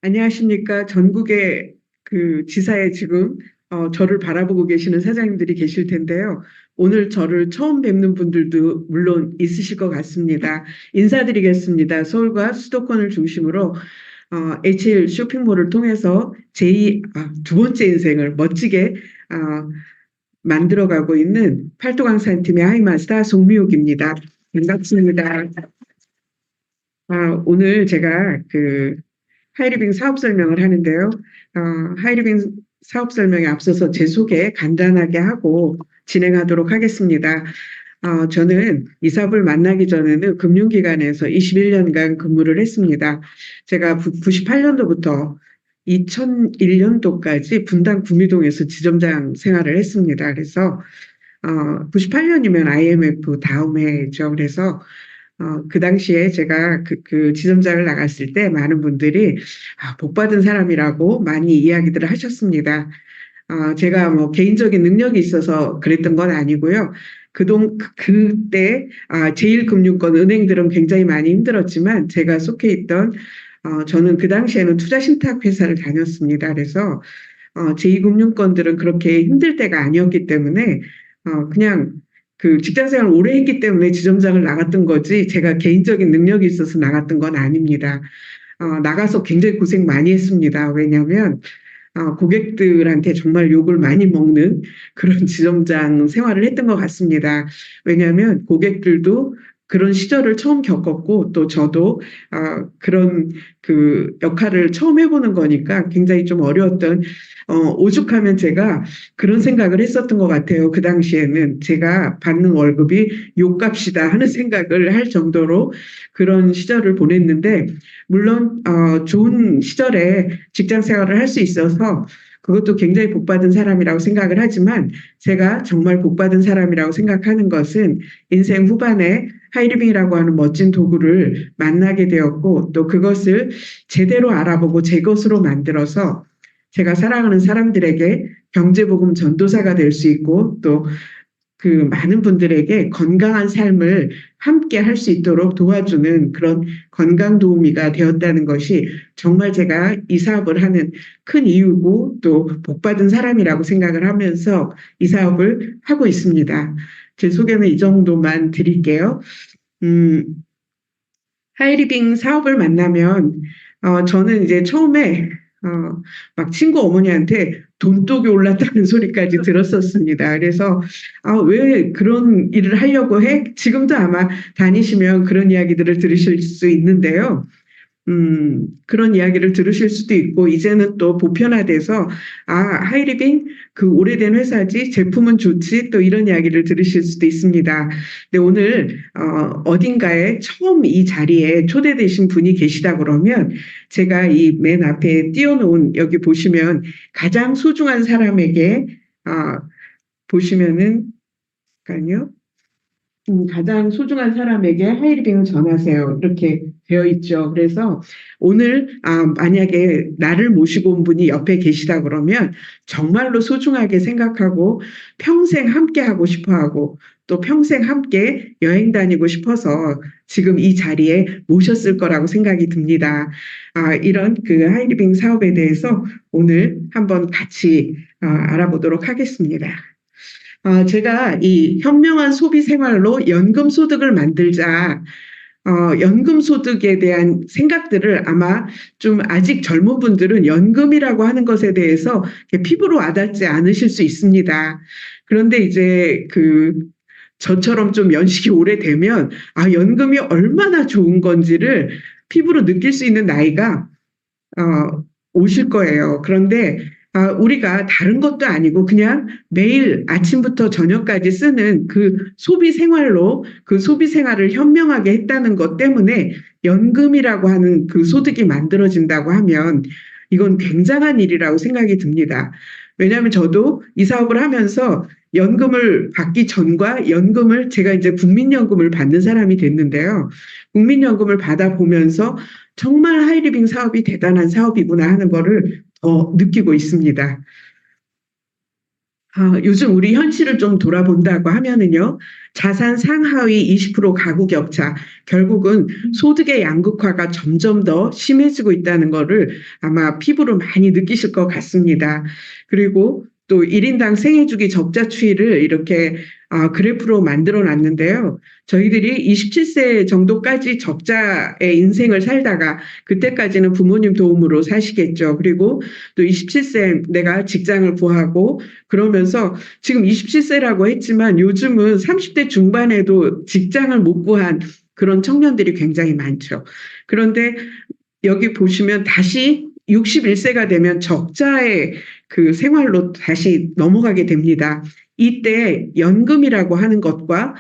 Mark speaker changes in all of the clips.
Speaker 1: 안녕하십니까. 전국의 지사에 지금 저를 바라보고 계시는 사장님들이 계실 텐데요. 오늘 저를 처음 뵙는 분들도 물론 있으실 것 같습니다. 인사드리겠습니다. 서울과 수도권을 중심으로 HL 쇼핑몰을 통해서 두 번째 인생을 멋지게 어, 만들어가고 있는 팔도강산팀의 하이마스터 송미옥입니다. 반갑습니다. 오늘 제가 하이리빙 사업 설명을 하는데요. 하이리빙 사업 설명에 앞서서 제 소개 간단하게 하고 진행하도록 하겠습니다. 저는 이 사업을 만나기 전에는 금융기관에서 21년간 근무를 했습니다. 제가 98년도부터 2001년도까지 분당 구미동에서 지점장 생활을 했습니다. 그래서 98년이면 IMF 다음 해죠. 그래서 그 당시에 제가 그 지점장을 나갔을 때 많은 분들이 복 받은 사람이라고 많이 이야기들을 하셨습니다. 제가 뭐 개인적인 능력이 있어서 그랬던 건 아니고요. 그때 제1금융권 은행들은 굉장히 많이 힘들었지만 제가 속해 있던 저는 그 당시에는 투자신탁 회사를 다녔습니다. 그래서 제2금융권들은 그렇게 힘들 때가 아니었기 때문에 그냥 그 직장 생활을 오래 했기 때문에 지점장을 나갔던 거지 제가 개인적인 능력이 있어서 나갔던 건 아닙니다. 나가서 굉장히 고생 많이 했습니다. 왜냐하면 고객들한테 정말 욕을 많이 먹는 그런 지점장 생활을 했던 것 같습니다. 왜냐하면 고객들도 그런 시절을 처음 겪었고 또 저도 그런 그 역할을 처음 해보는 거니까 굉장히 좀 어려웠던 오죽하면 제가 그런 생각을 했었던 것 같아요. 그 당시에는 제가 받는 월급이 욕값이다 하는 생각을 할 정도로 그런 시절을 보냈는데 물론 좋은 시절에 직장 생활을 할 수 있어서 그것도 굉장히 복받은 사람이라고 생각을 하지만 제가 정말 복받은 사람이라고 생각하는 것은 인생 후반에 하이리빙이라고 하는 멋진 도구를 만나게 되었고 또 그것을 제대로 알아보고 제 것으로 만들어서 제가 사랑하는 사람들에게 경제복음 전도사가 될 수 있고 또 그 많은 분들에게 건강한 삶을 함께 할 수 있도록 도와주는 그런 건강 도우미가 되었다는 것이 정말 제가 이 사업을 하는 큰 이유고 또 복받은 사람이라고 생각을 하면서 이 사업을 하고 있습니다. 제 소개는 이 정도만 드릴게요. 음, 하이리빙 사업을 만나면 저는 이제 처음에 막 친구 어머니한테 돈독이 올랐다는 소리까지 들었었습니다. 그래서 왜 그런 일을 하려고 해? 지금도 아마 다니시면 그런 이야기들을 들으실 수 있는데요. 그런 이야기를 들으실 수도 있고, 이제는 또 보편화돼서, 하이리빙, 그 오래된 회사지, 제품은 좋지, 또 이런 이야기를 들으실 수도 있습니다. 근데 오늘, 어딘가에 처음 이 자리에 초대되신 분이 계시다 그러면, 제가 이 맨 앞에 띄워놓은, 여기 보시면, 가장 소중한 사람에게, 보시면은, 잠깐요. 가장 소중한 사람에게 하이리빙을 전하세요. 이렇게 되어 있죠. 그래서 오늘 만약에 나를 모시고 온 분이 옆에 계시다 그러면 정말로 소중하게 생각하고 평생 함께 하고 싶어 하고 또 평생 함께 여행 다니고 싶어서 지금 이 자리에 모셨을 거라고 생각이 듭니다. 이런 그 하이리빙 사업에 대해서 오늘 한번 같이 알아보도록 하겠습니다. 제가 이 현명한 소비 생활로 연금 소득을 만들자, 연금 소득에 대한 생각들을 아마 좀 아직 젊은 분들은 연금이라고 하는 것에 대해서 피부로 와닿지 않으실 수 있습니다. 그런데 이제 저처럼 좀 연식이 오래되면, 연금이 얼마나 좋은 건지를 피부로 느낄 수 있는 나이가 오실 거예요. 그런데 우리가 다른 것도 아니고 그냥 매일 아침부터 저녁까지 쓰는 그 소비 생활로 그 소비 생활을 현명하게 했다는 것 때문에 연금이라고 하는 그 소득이 만들어진다고 하면 이건 굉장한 일이라고 생각이 듭니다. 왜냐하면 저도 이 사업을 하면서 연금을 받기 전과 연금을 제가 이제 국민연금을 받는 사람이 됐는데요. 국민연금을 받아보면서 정말 하이리빙 사업이 대단한 사업이구나 하는 거를 더 느끼고 있습니다. 요즘 우리 현실을 좀 돌아본다고 하면은요, 자산 상하위 20% 가구 격차, 결국은 소득의 양극화가 점점 더 심해지고 있다는 거를 아마 피부로 많이 느끼실 것 같습니다. 그리고 또 1인당 생애주기 적자 추이를 이렇게 그래프로 만들어 놨는데요. 저희들이 27세 정도까지 적자의 인생을 살다가 그때까지는 부모님 도움으로 사시겠죠. 그리고 또 27세 내가 직장을 구하고 그러면서 지금 27세라고 했지만 요즘은 30대 중반에도 직장을 못 구한 그런 청년들이 굉장히 많죠. 그런데 여기 보시면 다시 61세가 되면 적자의 그 생활로 다시 넘어가게 됩니다. 이때 연금이라고 하는 것과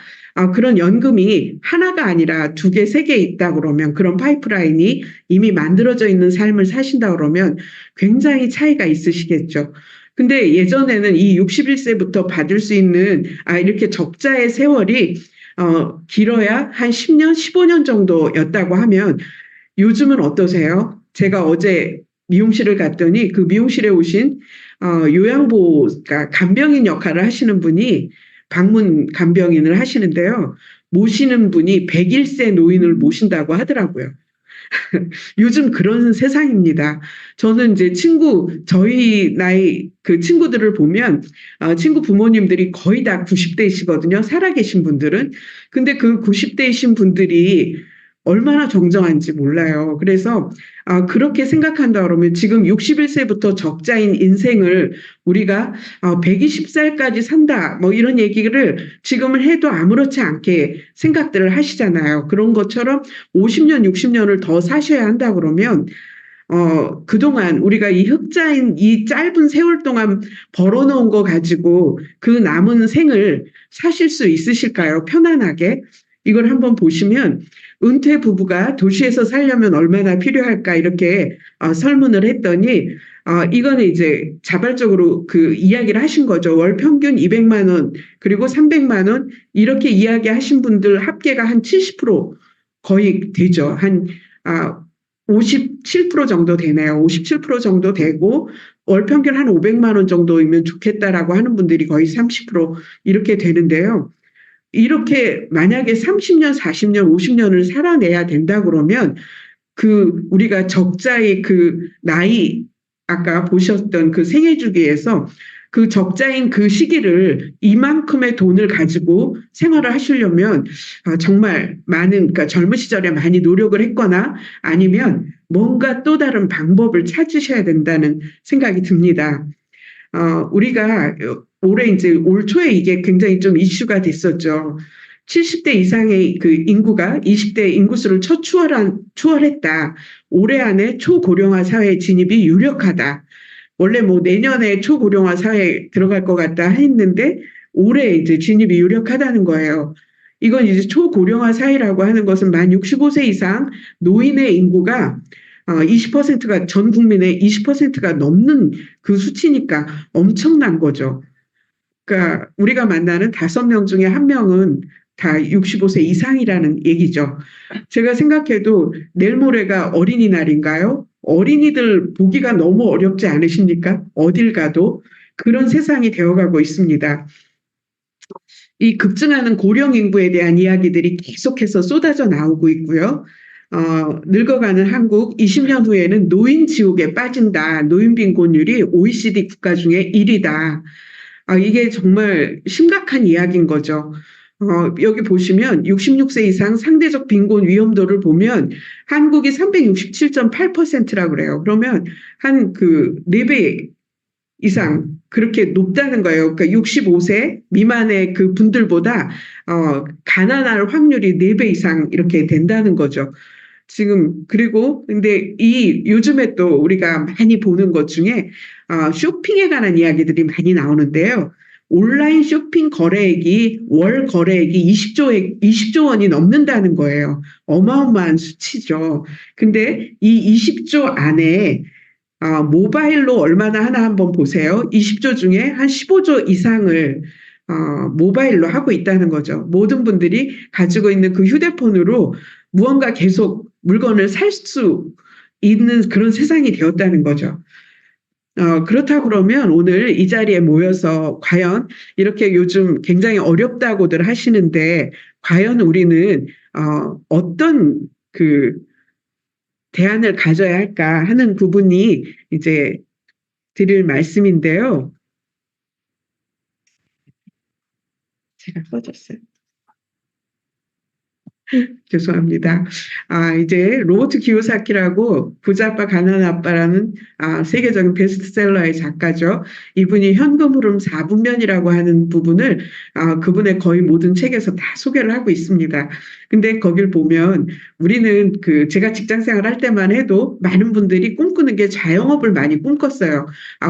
Speaker 1: 그런 연금이 하나가 아니라 두 개, 세 개 있다 그러면 그런 파이프라인이 이미 만들어져 있는 삶을 사신다 그러면 굉장히 차이가 있으시겠죠. 근데 예전에는 이 61세부터 받을 수 있는 이렇게 적자의 세월이 길어야 한 10년, 15년 정도였다고 하면 요즘은 어떠세요? 제가 어제 미용실을 갔더니 그 미용실에 오신 요양보, 그러니까 간병인 역할을 하시는 분이 방문 간병인을 하시는데요. 모시는 분이 101세 노인을 모신다고 하더라고요. 요즘 그런 세상입니다. 저는 이제 저희 나이 그 친구들을 보면 친구 부모님들이 거의 다 90대이시거든요. 살아계신 분들은. 근데 그 90대이신 분들이 얼마나 정정한지 몰라요. 그래서 그렇게 생각한다 그러면 지금 61세부터 적자인 인생을 우리가 120살까지 산다 뭐 이런 얘기를 지금은 해도 아무렇지 않게 생각들을 하시잖아요. 그런 것처럼 50년, 60년을 더 사셔야 한다 그러면 그동안 우리가 이 흑자인 이 짧은 세월 동안 벌어놓은 거 가지고 그 남은 생을 사실 수 있으실까요? 편안하게. 이걸 한번 보시면 은퇴 부부가 도시에서 살려면 얼마나 필요할까 이렇게 설문을 했더니 이거는 이제 자발적으로 그 이야기를 하신 거죠. 월 평균 200만 원 그리고 300만 원 이렇게 이야기하신 분들 합계가 한 70% 거의 되죠. 한 57% 정도 되네요. 57% 정도 되고 월 평균 한 500만 원 정도이면 좋겠다라고 하는 분들이 거의 30% 이렇게 되는데요. 이렇게 만약에 30년, 40년, 50년을 살아내야 된다 그러면 그 우리가 적자의 그 나이 아까 보셨던 그 생애 주기에서 그 적자인 그 시기를 이만큼의 돈을 가지고 생활을 하시려면 정말 많은 그러니까 젊은 시절에 많이 노력을 했거나 아니면 뭔가 또 다른 방법을 찾으셔야 된다는 생각이 듭니다. 우리가 올해 이제 올 초에 이게 굉장히 좀 이슈가 됐었죠. 70대 이상의 그 인구가 20대 인구수를 추월했다. 올해 안에 초고령화 사회 진입이 유력하다. 원래 뭐 내년에 초고령화 사회에 들어갈 것 같다 했는데 올해 이제 진입이 유력하다는 거예요. 이건 이제 초고령화 사회라고 하는 것은 만 65세 이상 노인의 인구가 20%가 전 국민의 20%가 넘는 그 수치니까 엄청난 거죠. 그러니까 우리가 만나는 5명 중에 1명은 다 65세 이상이라는 얘기죠. 제가 생각해도 내일 모레가 어린이날인가요? 어린이들 보기가 너무 어렵지 않으십니까? 어딜 가도 그런 세상이 되어가고 있습니다. 이 급증하는 고령 인구에 대한 이야기들이 계속해서 쏟아져 나오고 있고요. 늙어가는 한국 20년 후에는 노인 지옥에 빠진다. 노인 빈곤율이 OECD 국가 중에 1위다. 이게 정말 심각한 이야기인 거죠. 여기 보시면 66세 이상 상대적 빈곤 위험도를 보면 한국이 367.8%라고 그래요. 그러면 한 그 4배 이상 그렇게 높다는 거예요. 그러니까 65세 미만의 그 분들보다 가난할 확률이 4배 이상 이렇게 된다는 거죠. 지금 그리고 근데 이 요즘에 또 우리가 많이 보는 것 중에 쇼핑에 관한 이야기들이 많이 나오는데요. 온라인 쇼핑 거래액이 월 거래액이 20조 원이 넘는다는 거예요. 어마어마한 수치죠. 근데 이 20조 안에 모바일로 얼마나 하나 한번 보세요. 20조 중에 한 15조 이상을 모바일로 하고 있다는 거죠. 모든 분들이 가지고 있는 그 휴대폰으로 무언가 계속 물건을 살 수 있는 그런 세상이 되었다는 거죠. 그렇다 그러면 오늘 이 자리에 모여서 과연 이렇게 요즘 굉장히 어렵다고들 하시는데 과연 우리는 어떤 그 대안을 가져야 할까 하는 부분이 이제 드릴 말씀인데요. 제가 꺼졌어요. 죄송합니다. 이제 로버트 키요사키라고 부자 아빠 가난한 아빠라는 세계적인 베스트셀러의 작가죠. 이분이 현금 흐름 4분면이라고 하는 부분을 그분의 거의 모든 책에서 다 소개를 하고 있습니다. 근데 거길 보면 우리는 제가 직장 생활할 때만 해도 많은 분들이 꿈꾸는 게 자영업을 많이 꿈꿨어요.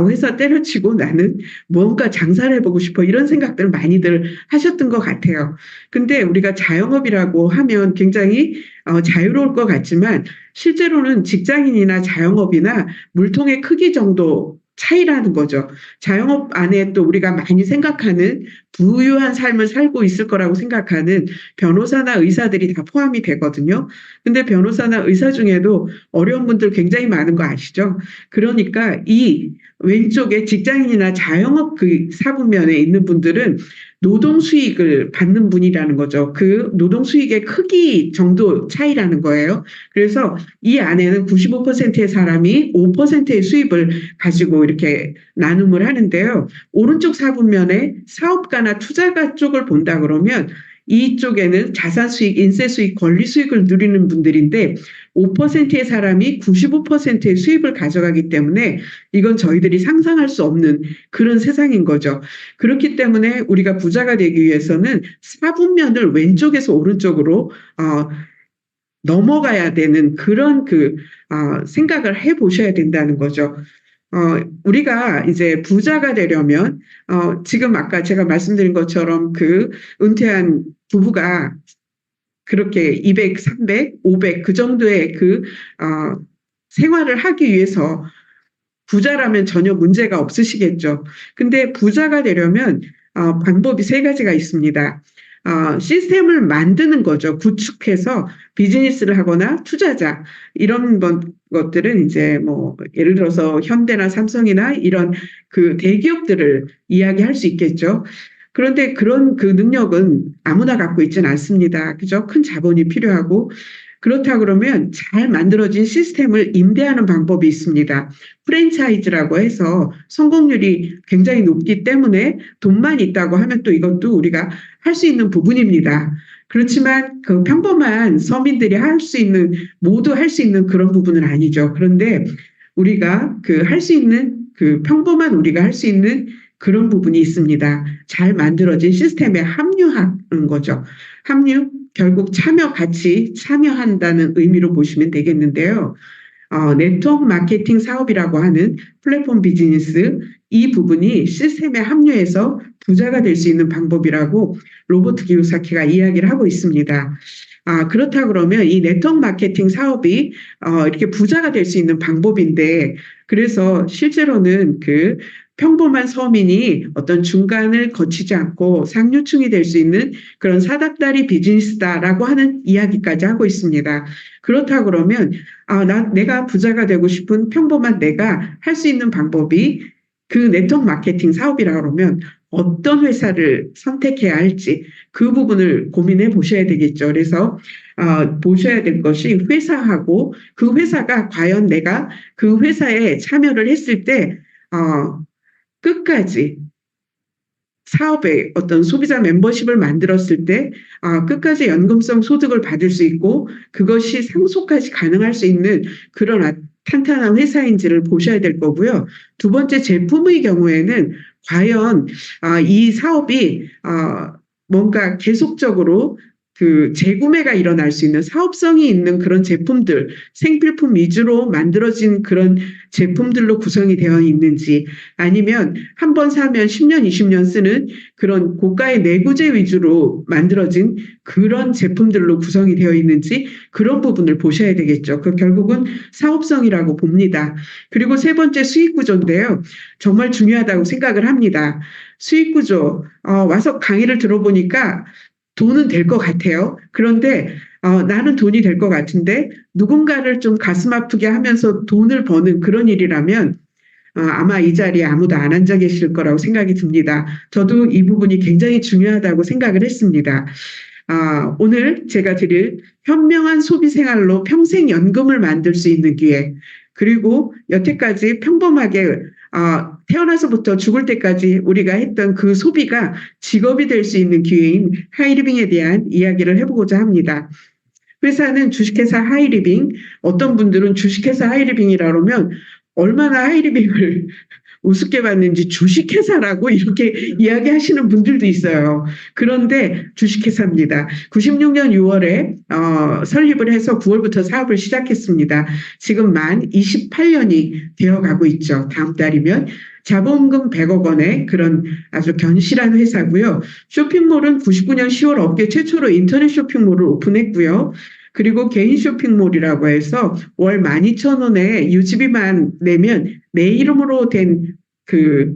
Speaker 1: 회사 때려치고 나는 뭔가 장사를 해보고 싶어 이런 생각들 많이들 하셨던 것 같아요. 근데 우리가 자영업이라고 하면 굉장히 자유로울 것 같지만 실제로는 직장인이나 자영업이나 물통의 크기 정도 차이라는 거죠. 자영업 안에 또 우리가 많이 생각하는 부유한 삶을 살고 있을 거라고 생각하는 변호사나 의사들이 다 포함이 되거든요. 근데 변호사나 의사 중에도 어려운 분들 굉장히 많은 거 아시죠? 그러니까 이 왼쪽에 직장인이나 자영업 그 사분면에 있는 분들은 노동 수익을 받는 분이라는 거죠. 그 노동 수익의 크기 정도 차이라는 거예요. 그래서 이 안에는 95%의 사람이 5%의 수입을 가지고 이렇게 나눔을 하는데요. 오른쪽 사분면에 사업가나 투자가 쪽을 본다 그러면 이쪽에는 자산 수익, 인세 수익, 권리 수익을 누리는 분들인데 5%의 사람이 95%의 수입을 가져가기 때문에 이건 저희들이 상상할 수 없는 그런 세상인 거죠. 그렇기 때문에 우리가 부자가 되기 위해서는 사분면을 왼쪽에서 오른쪽으로 넘어가야 되는 그런 생각을 해 보셔야 된다는 거죠. 우리가 이제 부자가 되려면, 지금 아까 제가 말씀드린 것처럼 은퇴한 부부가 그렇게 200, 300, 500 그 정도의 생활을 하기 위해서 부자라면 전혀 문제가 없으시겠죠. 근데 부자가 되려면 방법이 세 가지가 있습니다. 시스템을 만드는 거죠. 구축해서 비즈니스를 하거나 투자자 이런 것들은 이제 뭐 예를 들어서 현대나 삼성이나 이런 대기업들을 이야기할 수 있겠죠. 그런데 그런 능력은 아무나 갖고 있지는 않습니다. 그죠? 큰 자본이 필요하고 그렇다 그러면 잘 만들어진 시스템을 임대하는 방법이 있습니다. 프랜차이즈라고 해서 성공률이 굉장히 높기 때문에 돈만 있다고 하면 또 이것도 우리가 할 수 있는 부분입니다. 그렇지만 평범한 서민들이 모두 할 수 있는 그런 부분은 아니죠. 그런데 우리가 할 수 있는 평범한 우리가 할 수 있는 그런 부분이 있습니다. 잘 만들어진 시스템에 합류하는 거죠. 합류, 결국 같이 참여한다는 의미로 보시면 되겠는데요. 네트워크 마케팅 사업이라고 하는 플랫폼 비즈니스 이 부분이 시스템에 합류해서 부자가 될 수 있는 방법이라고 로버트 기요사키가 이야기를 하고 있습니다. 그렇다 그러면 이 네트워크 마케팅 사업이 이렇게 부자가 될 수 있는 방법인데 그래서 실제로는 평범한 서민이 어떤 중간을 거치지 않고 상류층이 될 수 있는 그런 사닥다리 비즈니스다라고 하는 이야기까지 하고 있습니다. 그렇다 그러면 내가 부자가 되고 싶은 평범한 내가 할 수 있는 방법이 네트워크 마케팅 사업이라 그러면 어떤 회사를 선택해야 할지 그 부분을 고민해 보셔야 되겠죠. 그래서 보셔야 될 것이 회사하고 그 회사가 과연 내가 그 회사에 참여를 했을 때 끝까지 사업에 어떤 소비자 멤버십을 만들었을 때 끝까지 연금성 소득을 받을 수 있고 그것이 상속까지 가능할 수 있는 그런 탄탄한 회사인지를 보셔야 될 거고요. 두 번째 제품의 경우에는 과연 이 사업이 뭔가 계속적으로 재구매가 일어날 수 있는 사업성이 있는 그런 제품들, 생필품 위주로 만들어진 그런 제품들로 구성이 되어 있는지 아니면 한 번 사면 10년, 20년 쓰는 그런 고가의 내구재 위주로 만들어진 그런 제품들로 구성이 되어 있는지 그런 부분을 보셔야 되겠죠. 결국은 사업성이라고 봅니다. 그리고 세 번째 수익 구조인데요. 정말 중요하다고 생각을 합니다. 수익 구조, 와서 강의를 들어보니까 돈은 될 것 같아요. 그런데 나는 돈이 될 것 같은데 누군가를 좀 가슴 아프게 하면서 돈을 버는 그런 일이라면 아마 이 자리에 아무도 안 앉아 계실 거라고 생각이 듭니다. 저도 이 부분이 굉장히 중요하다고 생각을 했습니다. 오늘 제가 드릴 현명한 소비 생활로 평생 연금을 만들 수 있는 기회, 그리고 여태까지 평범하게 태어나서부터 죽을 때까지 우리가 했던 그 소비가 직업이 될 수 있는 기회인 하이리빙에 대한 이야기를 해보고자 합니다. 회사는 주식회사 하이리빙, 어떤 분들은 주식회사 하이리빙이라 면 얼마나 하이리빙을 우습게 봤는지 주식회사라고 이렇게 이야기하시는 분들도 있어요. 그런데 주식회사입니다. 96년 6월에 설립을 해서 9월부터 사업을 시작했습니다. 지금 만 28년이 되어가고 있죠. 다음 달이면. 자본금 100억 원의 그런 아주 견실한 회사고요. 쇼핑몰은 99년 10월 업계 최초로 인터넷 쇼핑몰을 오픈했고요. 그리고 개인 쇼핑몰이라고 해서 월 12,000원에 유지비만 내면 내 이름으로 된 그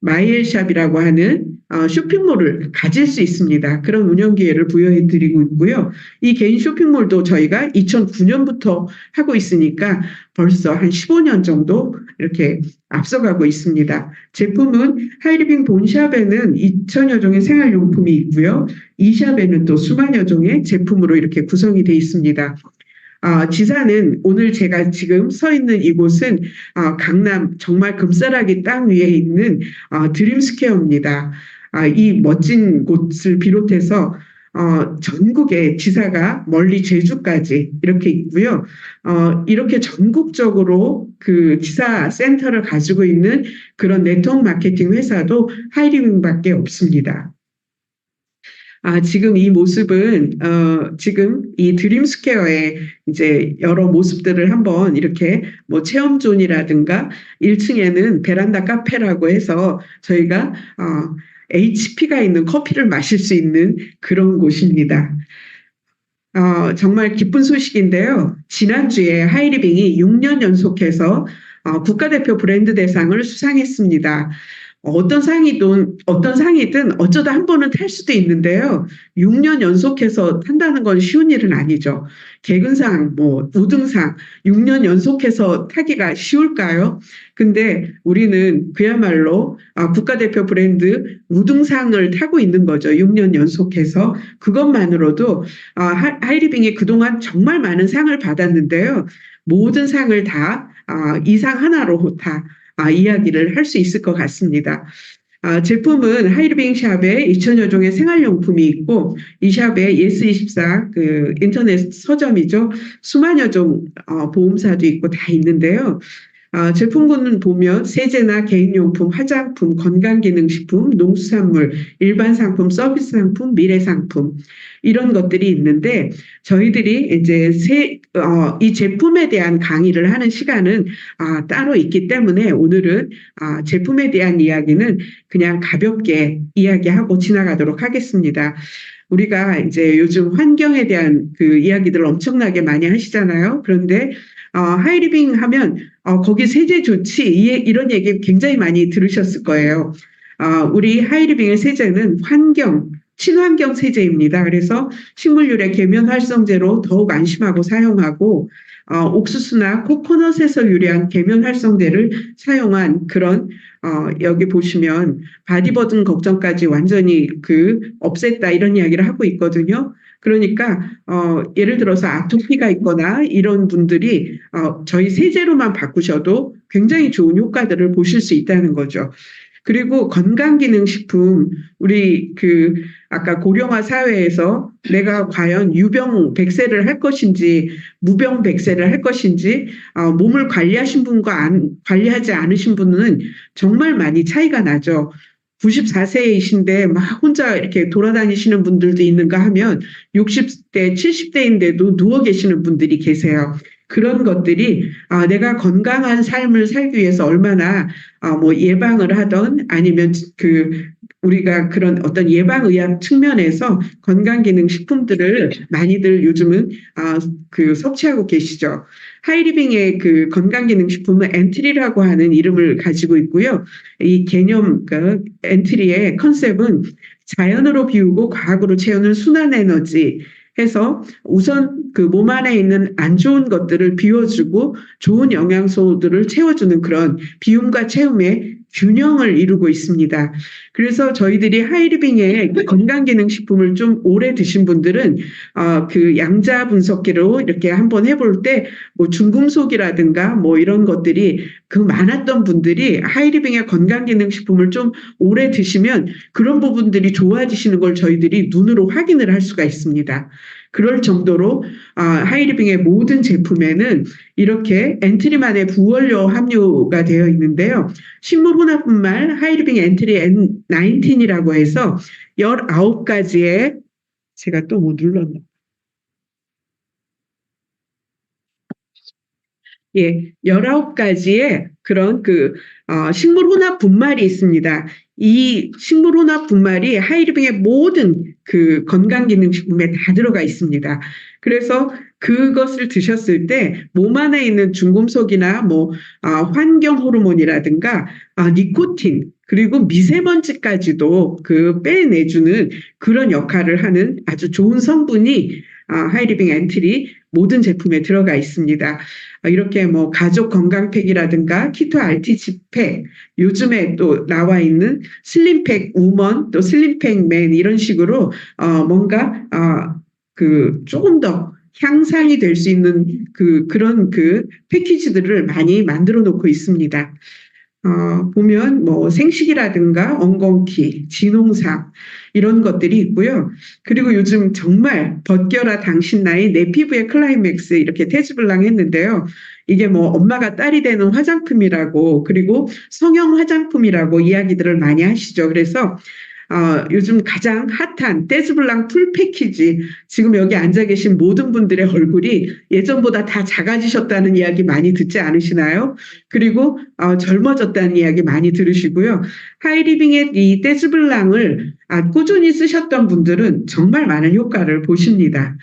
Speaker 1: 마이엘샵이라고 하는 쇼핑몰을 가질 수 있습니다. 그런 운영 기회를 부여해 드리고 있고요. 이 개인 쇼핑몰도 저희가 2009년부터 하고 있으니까 벌써 한 15년 정도 이렇게 앞서가고 있습니다. 제품은 하이리빙 본샵에는 2,000여 종의 생활용품이 있고요. 이 샵에는 또 수만여 종의 제품으로 이렇게 구성이 되어 있습니다. 지사는 오늘 제가 지금 서 있는 이곳은 강남 정말 금싸라기 땅 위에 있는 드림스퀘어입니다. 이 멋진 곳을 비롯해서 전국에 지사가 멀리 제주까지 이렇게 있고요. 이렇게 전국적으로 그 지사 센터를 가지고 있는 그런 네트워크 마케팅 회사도 하이리빙밖에 없습니다. 지금 이 모습은, 지금 이 드림스퀘어의 이제 여러 모습들을 한번 이렇게 뭐 체험존이라든가 1층에는 베란다 카페라고 해서 저희가, HP가 있는 커피를 마실 수 있는 그런 곳입니다. 정말 기쁜 소식인데요. 지난주에 하이리빙이 6년 연속해서 국가대표 브랜드 대상을 수상했습니다. 어떤 상이든 어쩌다 한 번은 탈 수도 있는데요. 6년 연속해서 탄다는 건 쉬운 일은 아니죠. 개근상, 우등상 6년 연속해서 타기가 쉬울까요? 근데 우리는 그야말로 국가대표 브랜드 우등상을 타고 있는 거죠. 6년 연속해서. 그것만으로도 하이리빙이 그동안 정말 많은 상을 받았는데요. 모든 상을 다 이 상 하나로 다 이야기를 할 수 있을 것 같습니다. 제품은 하이리빙 샵에 2,000여 종의 생활용품이 있고 이 샵에 예스24 그 인터넷 서점이죠. 수만여 종 보험사도 있고 다 있는데요. 제품군은 보면 세제나 개인용품, 화장품, 건강기능식품, 농수산물, 일반 상품, 서비스 상품, 미래상품 이런 것들이 있는데 저희들이 이제 이 제품에 대한 강의를 하는 시간은 따로 있기 때문에 오늘은 제품에 대한 이야기는 그냥 가볍게 이야기하고 지나가도록 하겠습니다. 우리가 이제 요즘 환경에 대한 그 이야기들 엄청나게 많이 하시잖아요. 그런데 하이리빙 하면 거기 세제 좋지 이런 얘기 굉장히 많이 들으셨을 거예요. 우리 하이리빙의 세제는 친환경 세제입니다. 그래서 식물유래 계면 활성제로 더욱 안심하고 사용하고 옥수수나 코코넛에서 유래한 계면 활성제를 사용한 그런 여기 보시면 바디버든 걱정까지 완전히 없앴다 이런 이야기를 하고 있거든요. 그러니까 예를 들어서 아토피가 있거나 이런 분들이 저희 세제로만 바꾸셔도 굉장히 좋은 효과들을 보실 수 있다는 거죠. 그리고 건강기능식품 우리 아까 고령화 사회에서 내가 과연 유병백세를 할 것인지 무병백세를 할 것인지 몸을 관리하신 분과 관리하지 않으신 분은 정말 많이 차이가 나죠. 94세이신데 막 혼자 이렇게 돌아다니시는 분들도 있는가 하면 60대, 70대인데도 누워 계시는 분들이 계세요. 그런 것들이 내가 건강한 삶을 살기 위해서 얼마나 예방을 하던 아니면 우리가 그런 어떤 예방의학 측면에서 건강기능식품들을 많이들 요즘은 섭취하고 계시죠. 하이리빙의 건강기능식품은 엔트리라고 하는 이름을 가지고 있고요. 이 개념, 엔트리의 컨셉은 자연으로 비우고 과학으로 채우는 순환에너지, 해서 우선 그 몸 안에 있는 안 좋은 것들을 비워주고 좋은 영양소들을 채워주는 그런 비움과 채움의 균형을 이루고 있습니다. 그래서 저희들이 하이리빙의 건강기능식품을 좀 오래 드신 분들은 그 양자 분석기로 이렇게 한번 해볼 때 뭐 중금속이라든가 뭐 이런 것들이 그 많았던 분들이 하이리빙의 건강기능식품을 좀 오래 드시면 그런 부분들이 좋아지시는 걸 저희들이 눈으로 확인을 할 수가 있습니다. 그럴 정도로 하이리빙의 모든 제품에는 이렇게 엔트리만의 부원료 함유가 되어 있는데요. 식물혼합분말 하이리빙 엔트리 N19이라고 해서 19가지의 제가 또 뭐 눌렀나? 예, 19가지의 그런 식물 혼합 분말이 있습니다. 이 식물 혼합 분말이 하이리빙의 모든 그 건강기능식품에 다 들어가 있습니다. 그래서 그것을 드셨을 때 몸 안에 있는 중금속이나 뭐 환경 호르몬이라든가 니코틴 그리고 미세먼지까지도 그 빼내주는 그런 역할을 하는 아주 좋은 성분이 하이리빙 엔트리 모든 제품에 들어가 있습니다. 이렇게 뭐 가족 건강팩이라든가 키토 RTG 팩, 요즘에 또 나와 있는 슬림팩 우먼, 또 슬림팩 맨 이런 식으로 뭔가 그 조금 더 향상이 될 수 있는 그런 패키지들을 많이 만들어 놓고 있습니다. 보면 뭐 생식이라든가 엉겅퀴, 진홍삼 이런 것들이 있고요. 그리고 요즘 정말 벗겨라 당신 나이 내 피부의 클라이맥스 이렇게 테즈블랑 했는데요. 이게 뭐 엄마가 딸이 되는 화장품이라고 그리고 성형 화장품이라고 이야기들을 많이 하시죠. 그래서 요즘 가장 핫한 떼즈블랑 풀 패키지 지금 여기 앉아 계신 모든 분들의 얼굴이 예전보다 다 작아지셨다는 이야기 많이 듣지 않으시나요? 그리고 젊어졌다는 이야기 많이 들으시고요. 하이리빙의 이 떼즈블랑을 꾸준히 쓰셨던 분들은 정말 많은 효과를 보십니다.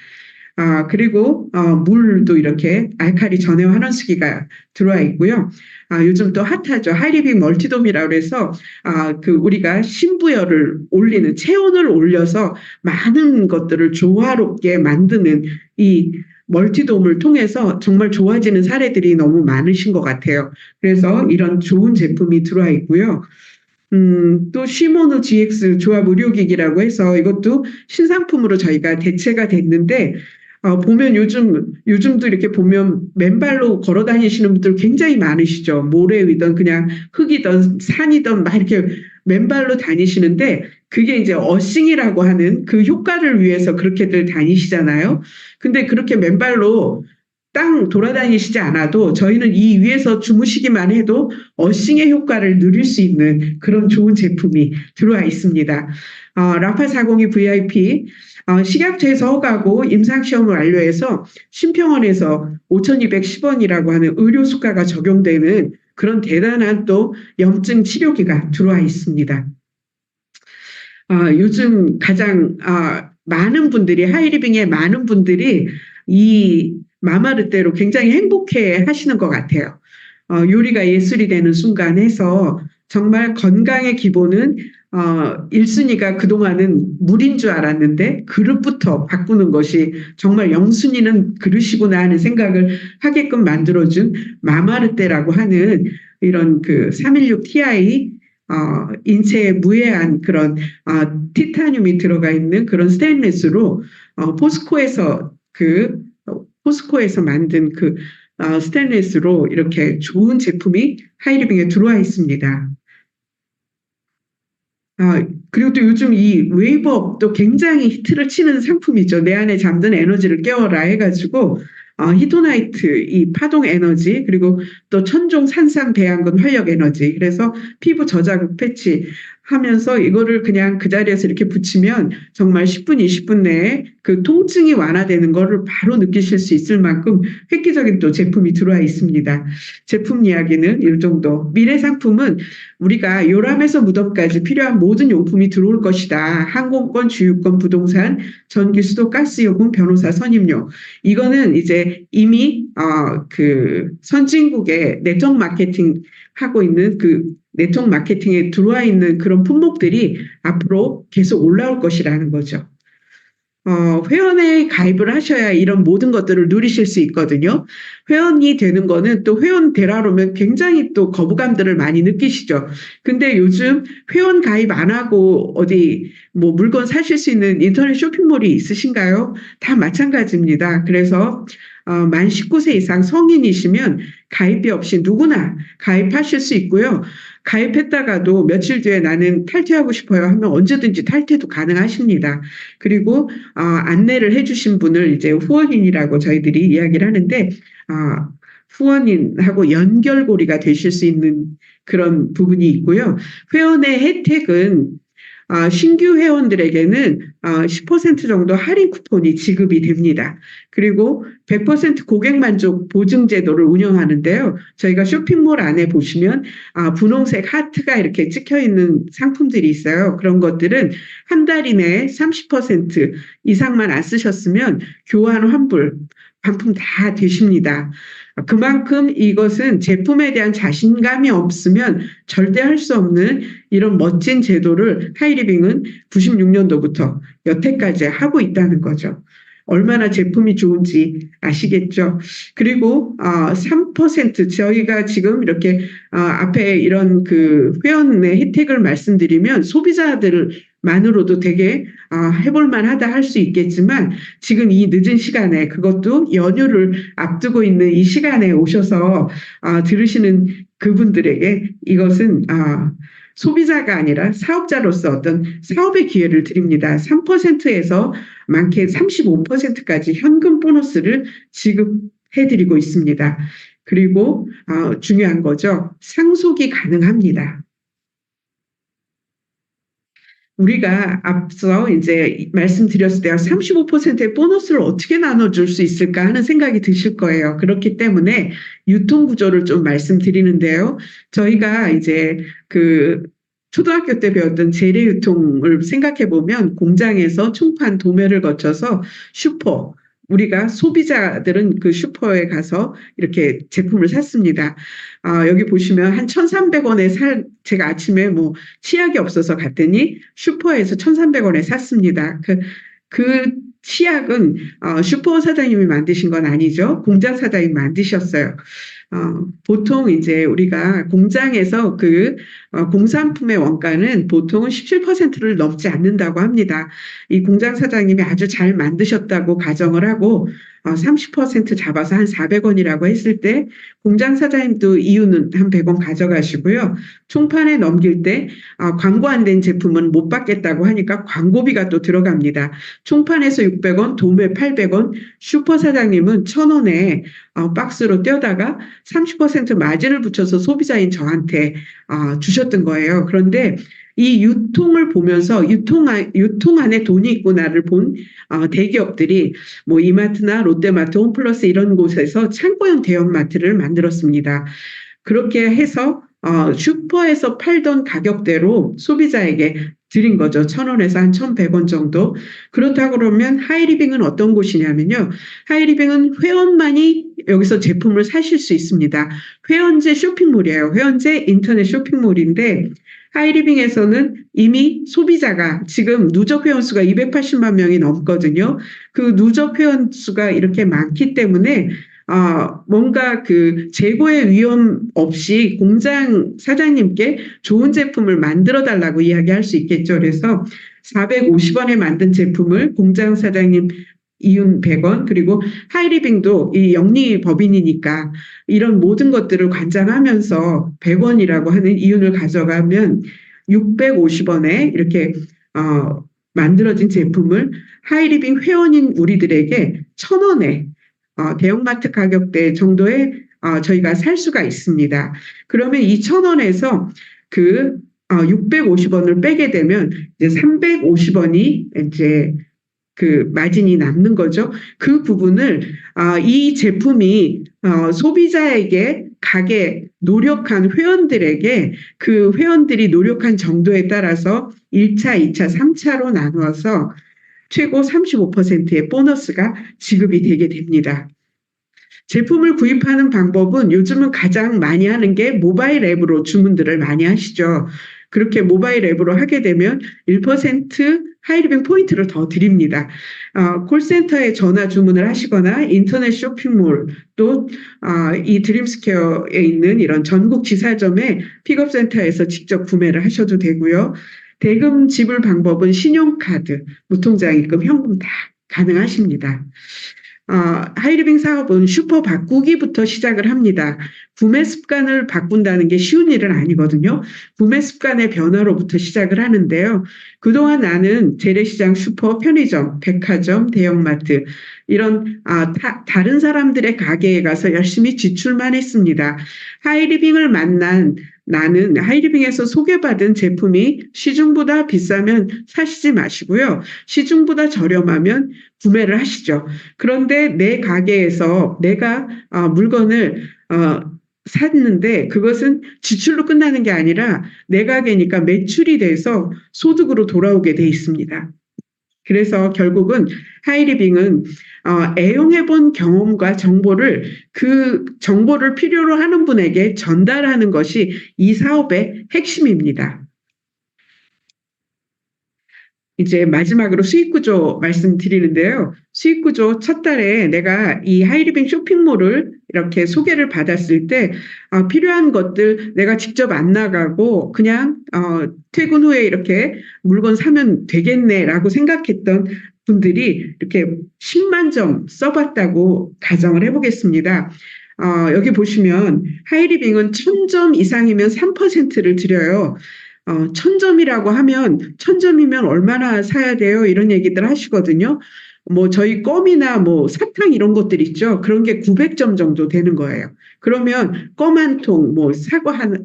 Speaker 1: 그리고 물도 이렇게 알칼리 전해와 환원수기가 들어와 있고요. 요즘 또 핫하죠. 하이리빙 멀티돔이라고 해서 우리가 신부열을 올리는 체온을 올려서 많은 것들을 조화롭게 만드는 이 멀티돔을 통해서 정말 좋아지는 사례들이 너무 많으신 것 같아요. 그래서 이런 좋은 제품이 들어와 있고요. 또 시모노 GX 조합 의료기기라고 해서 이것도 신상품으로 저희가 대체가 됐는데 보면 요즘도 이렇게 보면 맨발로 걸어 다니시는 분들 굉장히 많으시죠. 모래 위든 그냥 흙이든 산이든 막 이렇게 맨발로 다니시는데 그게 이제 어싱이라고 하는 그 효과를 위해서 그렇게들 다니시잖아요. 근데 그렇게 맨발로 땅 돌아다니시지 않아도 저희는 이 위에서 주무시기만 해도 어싱의 효과를 누릴 수 있는 그런 좋은 제품이 들어와 있습니다. 라파 402 VIP 식약처에서 허가하고 임상시험을 완료해서 심평원에서 5,210원이라고 하는 의료수가가 적용되는 그런 대단한 또 염증 치료기가 들어와 있습니다. 요즘 가장 많은 분들이 하이리빙의 많은 분들이 이 마마르떼로 굉장히 행복해 하시는 것 같아요. 요리가 예술이 되는 순간 해서 정말 건강의 기본은 1순위가 그동안은 물인 줄 알았는데 그릇부터 바꾸는 것이 정말 영순위는 그릇이구나 하는 생각을 하게끔 만들어준 마마르떼라고 하는 이런 316ti 인체에 무해한 그런 티타늄이 들어가 있는 그런 스테인리스로 포스코에서 만든 스테인리스로 이렇게 좋은 제품이 하이리빙에 들어와 있습니다. 그리고 또 요즘 이 웨이브업도 굉장히 히트를 치는 상품이죠. 내 안에 잠든 에너지를 깨워라 해가지고 히토나이트 이 파동 에너지 그리고 또 천종 산삼 배양근 활력 에너지 그래서 피부 저자극 패치 하면서 이거를 그냥 그 자리에서 이렇게 붙이면 정말 10분, 20분 내에 그 통증이 완화되는 거를 바로 느끼실 수 있을 만큼 획기적인 또 제품이 들어와 있습니다. 제품 이야기는 이 정도. 미래 상품은 우리가 요람에서 무덤까지 필요한 모든 용품이 들어올 것이다. 항공권, 주유권, 부동산, 전기, 수도, 가스, 요금, 변호사, 선임료. 이거는 이제 이미 선진국의 네트워크 마케팅 하고 있는 네트워크 마케팅에 들어와 있는 그런 품목들이 앞으로 계속 올라올 것이라는 거죠. 회원에 가입을 하셔야 이런 모든 것들을 누리실 수 있거든요. 회원이 되는 거는 또 회원 되라고 하면 굉장히 또 거부감들을 많이 느끼시죠. 근데 요즘 회원 가입 안 하고 어디 뭐 물건 사실 수 있는 인터넷 쇼핑몰이 있으신가요? 다 마찬가지입니다. 그래서 만 19세 이상 성인이시면 가입비 없이 누구나 가입하실 수 있고요. 가입했다가도 며칠 뒤에 나는 탈퇴하고 싶어요 하면 언제든지 탈퇴도 가능하십니다. 그리고 안내를 해주신 분을 이제 후원인이라고 저희들이 이야기를 하는데 후원인하고 연결고리가 되실 수 있는 그런 부분이 있고요. 회원의 혜택은 신규 회원들에게는 10% 정도 할인 쿠폰이 지급이 됩니다. 그리고 100% 고객 만족 보증 제도를 운영하는데요. 저희가 쇼핑몰 안에 보시면 분홍색 하트가 이렇게 찍혀 있는 상품들이 있어요. 그런 것들은 한 달 이내에 30% 이상만 안 쓰셨으면 교환 환불 반품 다 되십니다. 그만큼 이것은 제품에 대한 자신감이 없으면 절대 할 수 없는 이런 멋진 제도를 하이리빙은 96년도부터 여태까지 하고 있다는 거죠. 얼마나 제품이 좋은지 아시겠죠? 그리고 3% 저희가 지금 이렇게 앞에 이런 그 회원의 혜택을 말씀드리면 소비자들만으로도 되게 해볼 만하다 할 수 있겠지만 지금 이 늦은 시간에 그것도 연휴를 앞두고 있는 이 시간에 오셔서 들으시는 그분들에게 이것은 소비자가 아니라 사업자로서 어떤 사업의 기회를 드립니다. 3%에서 많게 35%까지 현금 보너스를 지급해드리고 있습니다. 그리고 중요한 거죠. 상속이 가능합니다. 우리가 앞서 이제 말씀드렸을 때 35%의 보너스를 어떻게 나눠줄 수 있을까 하는 생각이 드실 거예요. 그렇기 때문에 유통 구조를 좀 말씀드리는데요. 저희가 이제 그 초등학교 때 배웠던 재래 유통을 생각해 보면 공장에서 총판 도매를 거쳐서 슈퍼, 우리가 소비자들은 그 슈퍼에 가서 이렇게 제품을 샀습니다. 여기 보시면 한 1,300원에 제가 아침에 뭐 치약이 없어서 갔더니 슈퍼에서 1,300원에 샀습니다. 그 치약은 슈퍼 사장님이 만드신 건 아니죠. 공장 사장님이 만드셨어요. 보통 이제 우리가 공장에서 공산품의 원가는 보통은 17%를 넘지 않는다고 합니다. 이 공장 사장님이 아주 잘 만드셨다고 가정을 하고 30% 잡아서 한 400원이라고 했을 때 공장 사장님도 이유는 한 100원 가져가시고요. 총판에 넘길 때 광고 안 된 제품은 못 받겠다고 하니까 광고비가 또 들어갑니다. 총판에서 600원, 도매 800원, 슈퍼 사장님은 1,000원에 박스로 떼어다가 30% 마진을 붙여서 소비자인 저한테 주셨던 거예요. 그런데 이 유통을 보면서 유통 안에 돈이 있구나를 본 대기업들이 뭐 이마트나 롯데마트, 홈플러스 이런 곳에서 창고형 대형마트를 만들었습니다. 그렇게 해서 슈퍼에서 팔던 가격대로 소비자에게 드린 거죠. 1,000원에서 한 1,100원 정도. 그렇다고 그러면 하이리빙은 어떤 곳이냐면요. 하이리빙은 회원만이 여기서 제품을 사실 수 있습니다. 회원제 쇼핑몰이에요. 회원제 인터넷 쇼핑몰인데 하이리빙에서는 이미 소비자가 지금 누적 회원 수가 280만 명이 넘거든요. 그 누적 회원 수가 이렇게 많기 때문에 뭔가 그 재고의 위험 없이 공장 사장님께 좋은 제품을 만들어 달라고 이야기할 수 있겠죠. 그래서 450원에 만든 제품을 공장 사장님 이윤 100원 그리고 하이리빙도 이 영리법인이니까 이런 모든 것들을 관장하면서 100원이라고 하는 이윤을 가져가면 650원에 이렇게 만들어진 제품을 하이리빙 회원인 우리들에게 1,000원에 대형마트 가격대 정도에 저희가 살 수가 있습니다. 그러면 이 1,000원에서 650원을 빼게 되면 이제 350원이 이제 그 마진이 남는 거죠. 그 부분을 이 제품이 소비자에게 가게 노력한 회원들에게 그 회원들이 노력한 정도에 따라서 1차, 2차, 3차로 나누어서 최고 35%의 보너스가 지급이 되게 됩니다. 제품을 구입하는 방법은 요즘은 가장 많이 하는 게 모바일 앱으로 주문들을 많이 하시죠. 그렇게 모바일 앱으로 하게 되면 1% 하이리빙 포인트를 더 드립니다. 콜센터에 전화 주문을 하시거나 인터넷 쇼핑몰 또 이 드림스퀘어에 있는 이런 전국 지사점의 픽업센터에서 직접 구매를 하셔도 되고요. 대금 지불 방법은 신용카드, 무통장입금, 현금 다 가능하십니다. 하이리빙 사업은 슈퍼 바꾸기부터 시작을 합니다. 구매 습관을 바꾼다는 게 쉬운 일은 아니거든요. 구매 습관의 변화로부터 시작을 하는데요. 그동안 나는 재래시장, 슈퍼, 편의점, 백화점, 대형마트 이런 다른 사람들의 가게에 가서 열심히 지출만 했습니다. 하이리빙을 만난 나는 하이리빙에서 소개받은 제품이 시중보다 비싸면 사시지 마시고요. 시중보다 저렴하면 구매를 하시죠. 그런데 내 가게에서 내가 물건을 샀는데 그것은 지출로 끝나는 게 아니라 내 가게니까 매출이 돼서 소득으로 돌아오게 돼 있습니다. 그래서 결국은 하이리빙은 애용해본 경험과 그 정보를 필요로 하는 분에게 전달하는 것이 이 사업의 핵심입니다. 이제 마지막으로 수익 구조 말씀드리는데요. 수익 구조 첫 달에 내가 이 하이리빙 쇼핑몰을 이렇게 소개를 받았을 때 필요한 것들 내가 직접 안 나가고 그냥 퇴근 후에 이렇게 물건 사면 되겠네라고 생각했던 분들이 이렇게 10만 점 써봤다고 가정을 해보겠습니다. 여기 보시면 하이리빙은 1000점 이상이면 3%를 드려요. 1000점이라고 하면 1000점이면 얼마나 사야 돼요? 이런 얘기들 하시거든요. 뭐 저희 껌이나 뭐 사탕 이런 것들 있죠. 그런 게 900점 정도 되는 거예요. 그러면 껌 한 통, 뭐 사과 하나,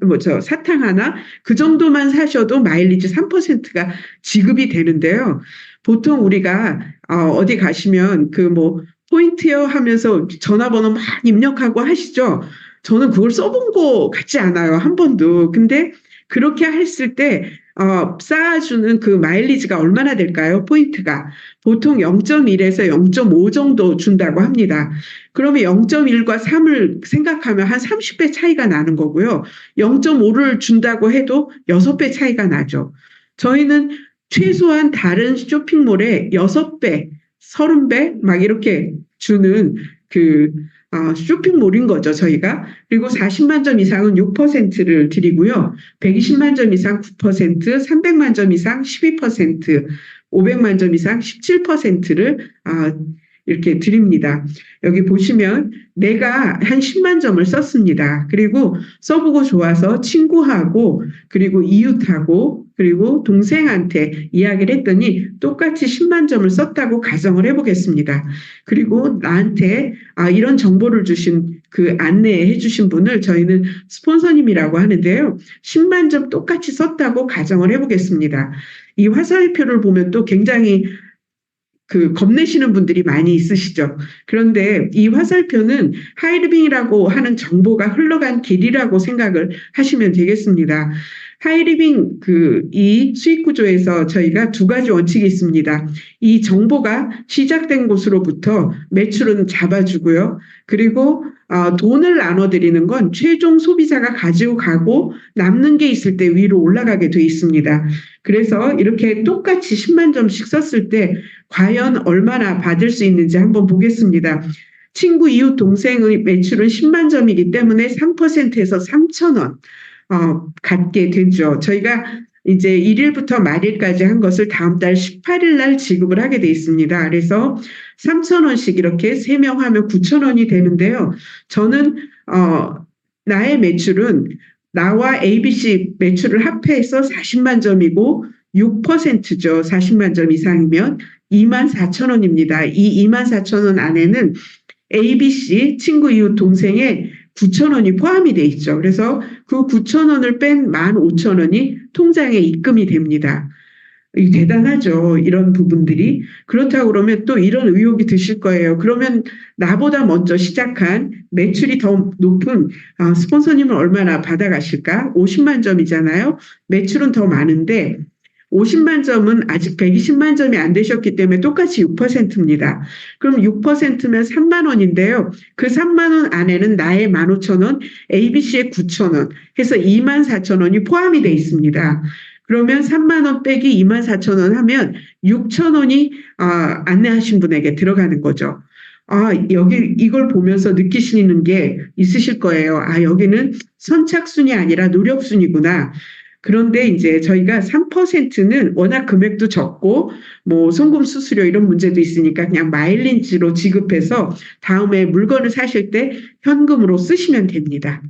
Speaker 1: 사탕 하나 그 정도만 사셔도 마일리지 3%가 지급이 되는데요. 보통 우리가 어디 가시면 그 뭐 포인트요 하면서 전화번호 막 입력하고 하시죠. 저는 그걸 써본 거 같지 않아요. 한 번도. 근데 그렇게 했을 때 쌓아주는 그 마일리지가 얼마나 될까요? 포인트가 보통 0.1에서 0.5 정도 준다고 합니다. 그러면 0.1과 3을 생각하면 한 30배 차이가 나는 거고요. 0.5를 준다고 해도 6배 차이가 나죠. 저희는 최소한 다른 쇼핑몰에 6배, 30배 막 이렇게 주는 그 쇼핑몰인 거죠, 저희가. 그리고 40만 점 이상은 6%를 드리고요. 120만 점 이상 9%, 300만 점 이상 12%, 500만 점 이상 17%를 이렇게 드립니다. 여기 보시면 내가 한 10만 점을 썼습니다. 그리고 써보고 좋아서 친구하고 그리고 이웃하고 그리고 동생한테 이야기를 했더니 똑같이 10만 점을 썼다고 가정을 해보겠습니다. 그리고 나한테 이런 정보를 주신 그 안내해 주신 분을 저희는 스폰서님이라고 하는데요. 10만 점 똑같이 썼다고 가정을 해보겠습니다. 이 화살표를 보면 또 굉장히 겁내시는 분들이 많이 있으시죠. 그런데 이 화살표는 하이리빙이라고 하는 정보가 흘러간 길이라고 생각을 하시면 되겠습니다. 하이리빙 이 수익 구조에서 저희가 두 가지 원칙이 있습니다. 이 정보가 시작된 곳으로부터 매출은 잡아주고요. 그리고 돈을 나눠드리는 건 최종 소비자가 가지고 가고 남는 게 있을 때 위로 올라가게 돼 있습니다. 그래서 이렇게 똑같이 10만 점씩 썼을 때 과연 얼마나 받을 수 있는지 한번 보겠습니다. 친구, 이웃, 동생의 매출은 10만 점이기 때문에 3%에서 3,000원 갖게 되죠. 저희가 이제 1일부터 말일까지 한 것을 다음 달 18일 날 지급을 하게 돼 있습니다. 그래서 3,000원씩 이렇게 3명 하면 9,000원이 되는데요. 저는 나의 매출은 나와 ABC 매출을 합해서 40만 점이고 6%죠. 40만 점 이상이면 24,000원입니다. 이 24,000원 안에는 ABC, 친구, 이웃, 동생의 9,000원이 포함이 돼 있죠. 그래서 그 9,000원을 뺀 15,000원이 통장에 입금이 됩니다. 대단하죠. 이런 부분들이. 그렇다고 그러면 또 이런 의혹이 드실 거예요. 그러면 나보다 먼저 시작한 매출이 더 높은 스폰서님은 얼마나 받아가실까? 50만 점이잖아요. 매출은 더 많은데 50만 점은 아직 120만 점이 안 되셨기 때문에 똑같이 6%입니다. 그럼 6%면 3만 원인데요. 그 3만 원 안에는 나의 15,000원, ABC의 9,000원 해서 24,000원이 포함이 돼 있습니다. 그러면 3만 원 빼기 24,000원 하면 6,000원이 안내하신 분에게 들어가는 거죠. 여기 이걸 보면서 느끼시는 게 있으실 거예요. 여기는 선착순이 아니라 노력순이구나. 그런데 이제 저희가 3%는 워낙 금액도 적고 뭐 송금 수수료 이런 문제도 있으니까 그냥 마일리지로 지급해서 다음에 물건을 사실 때 현금으로 쓰시면 됩니다.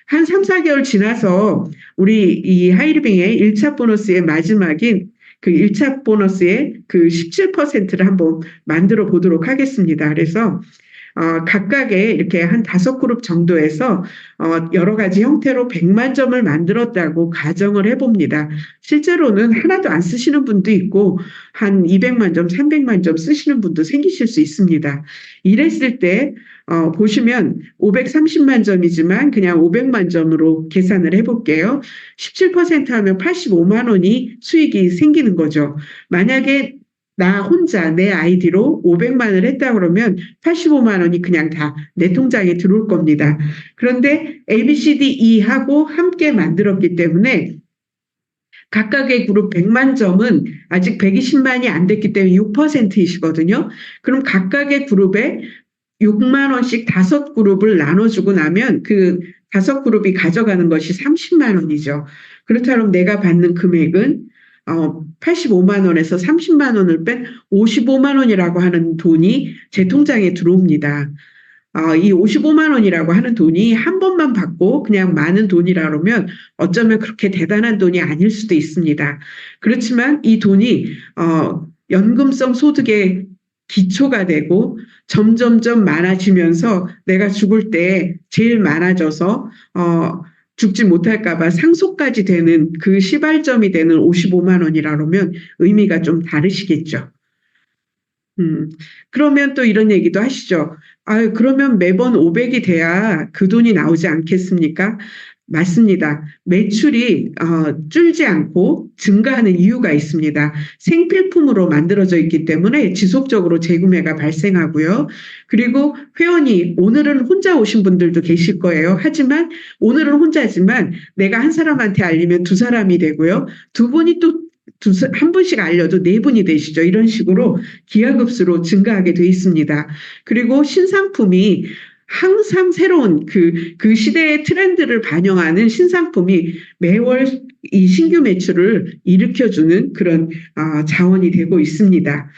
Speaker 1: 한 3, 4개월 지나서 우리 이 하이리빙의 1차 보너스의 마지막인 그 1차 보너스의 그 17%를 한번 만들어 보도록 하겠습니다. 그래서 각각의 이렇게 한 5그룹 정도에서 여러 가지 형태로 100만 점을 만들었다고 가정을 해봅니다. 실제로는 하나도 안 쓰시는 분도 있고 한 200만 점, 300만 점 쓰시는 분도 생기실 수 있습니다. 이랬을 때 보시면 530만 점이지만 그냥 500만 점으로 계산을 해볼게요. 17% 하면 85만 원이 수익이 생기는 거죠. 만약에 나 혼자 내 아이디로 500만을 했다 그러면 85만 원이 그냥 다 내 통장에 들어올 겁니다. 그런데 A, B, C, D, E하고 함께 만들었기 때문에 각각의 그룹 100만 점은 아직 120만이 안 됐기 때문에 6%이시거든요. 그럼 각각의 그룹에 6만 원씩 5그룹을 나눠주고 나면 그 5그룹이 가져가는 것이 30만 원이죠. 그렇다면 내가 받는 금액은 85만 원에서 30만 원을 뺀 55만 원이라고 하는 돈이 제 통장에 들어옵니다. 이 55만 원이라고 하는 돈이 한 번만 받고 그냥 많은 돈이라 그러면 어쩌면 그렇게 대단한 돈이 아닐 수도 있습니다. 그렇지만 이 돈이 연금성 소득의 기초가 되고 점점점 많아지면서 내가 죽을 때 제일 많아져서 죽지 못할까 봐 상속까지 되는 그 시발점이 되는 55만 원이라 그러면 의미가 좀 다르시겠죠. 그러면 또 이런 얘기도 하시죠. 그러면 매번 500이 돼야 그 돈이 나오지 않겠습니까? 맞습니다. 매출이 줄지 않고 증가하는 이유가 있습니다. 생필품으로 만들어져 있기 때문에 지속적으로 재구매가 발생하고요. 그리고 회원이 오늘은 혼자 오신 분들도 계실 거예요. 하지만 오늘은 혼자지만 내가 한 사람한테 알리면 두 사람이 되고요. 두 분이 또 한 분씩 알려도 네 분이 되시죠. 이런 식으로 기하급수로 증가하게 돼 있습니다. 그리고 신상품이 항상 새로운 그 시대의 트렌드를 반영하는 신상품이 매월 이 신규 매출을 일으켜주는 그런 자원이 되고 있습니다.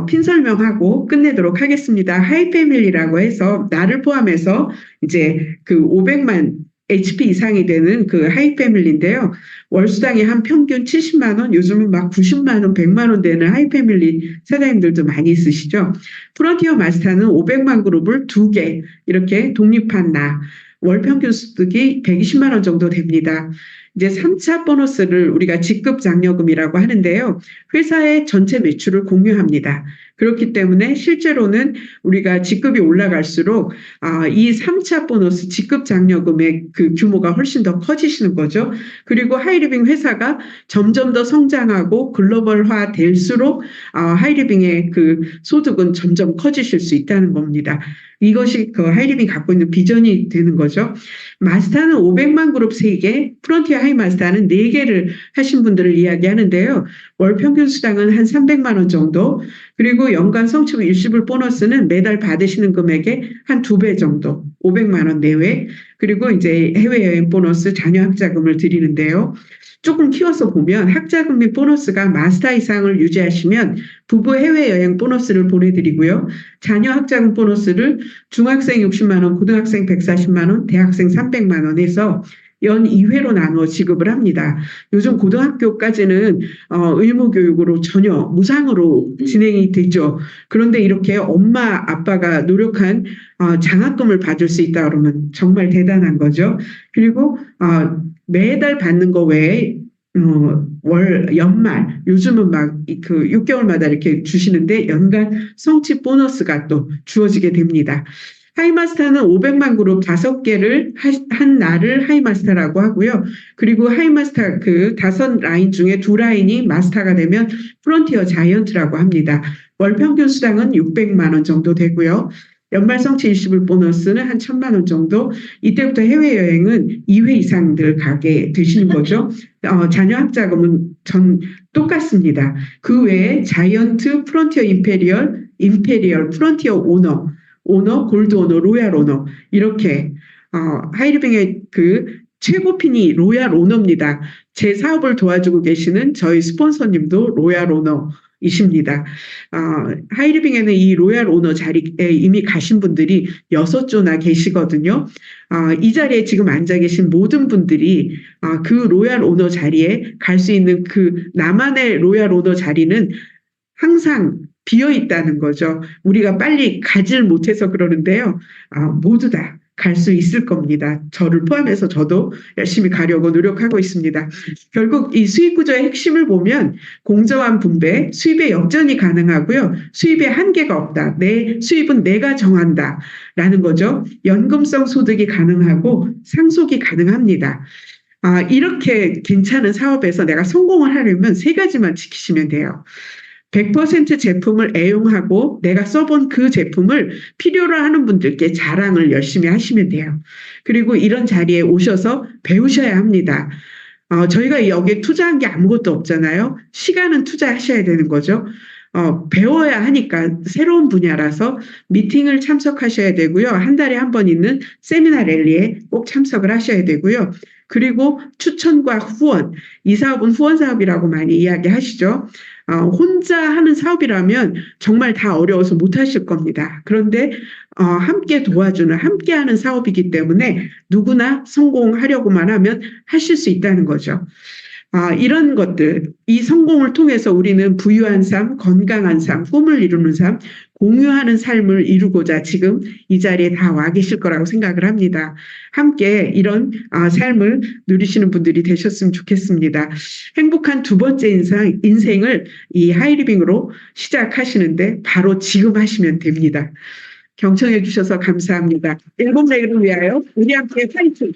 Speaker 1: 핀 설명하고 끝내도록 하겠습니다. 하이패밀리라고 해서 나를 포함해서 이제 그 500만 HP 이상이 되는 그 하이패밀리인데요. 월수당이 한 평균 70만 원, 요즘은 막 90만 원, 100만 원 되는 하이패밀리 사장님들도 많이 있으시죠. 프론티어 마스터는 500만 그룹을 2개 이렇게 독립한 월 평균 소득이 120만 원 정도 됩니다. 이제 3차 보너스를 우리가 직급 장려금이라고 하는데요. 회사의 전체 매출을 공유합니다. 그렇기 때문에 실제로는 우리가 직급이 올라갈수록 이 3차 보너스 직급 장려금의 그 규모가 훨씬 더 커지시는 거죠. 그리고 하이리빙 회사가 점점 더 성장하고 글로벌화 될수록 하이리빙의 그 소득은 점점 커지실 수 있다는 겁니다. 이것이 그 하이리빙이 갖고 있는 비전이 되는 거죠. 마스터는 500만 그룹 3개, 프론티어 하이 마스터는 4개를 하신 분들을 이야기하는데요. 월 평균 수당은 한 300만 원 정도, 그리고 연간 성취 일시불 보너스는 매달 받으시는 금액의 한 2배 정도, 500만 원 내외, 그리고 이제 해외여행 보너스, 자녀 학자금을 드리는데요. 조금 키워서 보면 학자금 및 보너스가 마스터 이상을 유지하시면 부부 해외여행 보너스를 보내드리고요. 자녀 학자금 보너스를 중학생 60만 원, 고등학생 140만 원, 대학생 300만 원 해서 연 2회로 나누어 지급을 합니다. 요즘 고등학교까지는 의무교육으로 전혀 무상으로 진행이 되죠. 그런데 이렇게 엄마 아빠가 노력한 장학금을 받을 수 있다 그러면 정말 대단한 거죠. 그리고 매달 받는 거 외에 연말 요즘은 막 그 6개월마다 이렇게 주시는데 연간 성취 보너스가 또 주어지게 됩니다. 하이마스터는 500만 그룹 5개를 한 날을 하이마스터라고 하고요. 그리고 하이마스터 그 5라인 중에 2라인이 마스터가 되면 프론티어 자이언트라고 합니다. 월 평균 수당은 600만 원 정도 되고요. 연말성취 일시불 보너스는 한 1,000만 원 정도. 이때부터 해외여행은 2회 이상들 가게 되시는 거죠. 자녀 학자금은 전 똑같습니다. 그 외에 자이언트, 프론티어 임페리얼, 프론티어 오너, 골드 오너, 로얄 오너 이렇게 하이리빙의 그 최고핀이 로얄 오너입니다. 제 사업을 도와주고 계시는 저희 스폰서님도 로얄 오너이십니다. 하이리빙에는 이 로얄 오너 자리에 이미 가신 분들이 6조나 계시거든요. 이 자리에 지금 앉아 계신 모든 분들이 그 로얄 오너 자리에 갈 수 있는 그 나만의 로얄 오너 자리는 항상 비어 있다는 거죠. 우리가 빨리 가질 못해서 그러는데요. 모두 다 갈 수 있을 겁니다. 저를 포함해서 저도 열심히 가려고 노력하고 있습니다. 결국 이 수익 구조의 핵심을 보면 공정한 분배, 수입의 역전이 가능하고요. 수입에 한계가 없다. 내 수입은 내가 정한다라는 거죠. 연금성 소득이 가능하고 상속이 가능합니다. 이렇게 괜찮은 사업에서 내가 성공을 하려면 3가지만 지키시면 돼요. 100% 제품을 애용하고 내가 써본 그 제품을 필요로 하는 분들께 자랑을 열심히 하시면 돼요. 그리고 이런 자리에 오셔서 배우셔야 합니다. 저희가 여기에 투자한 게 아무것도 없잖아요. 시간은 투자하셔야 되는 거죠. 배워야 하니까 새로운 분야라서 미팅을 참석하셔야 되고요. 한 달에 한 번 있는 세미나 랠리에 꼭 참석을 하셔야 되고요. 그리고 추천과 후원, 이 사업은 후원 사업이라고 많이 이야기하시죠. 혼자 하는 사업이라면 정말 다 어려워서 못 하실 겁니다. 그런데 함께 도와주는, 함께 하는 사업이기 때문에 누구나 성공하려고만 하면 하실 수 있다는 거죠. 이런 것들, 이 성공을 통해서 우리는 부유한 삶, 건강한 삶, 꿈을 이루는 삶, 공유하는 삶을 이루고자 지금 이 자리에 다 와 계실 거라고 생각을 합니다. 함께 이런 삶을 누리시는 분들이 되셨으면 좋겠습니다. 행복한 2번째 인생을 이 하이리빙으로 시작하시는데 바로 지금 하시면 됩니다. 경청해 주셔서 감사합니다. 일곱 내일을 위하여 우리 함께 파이팅!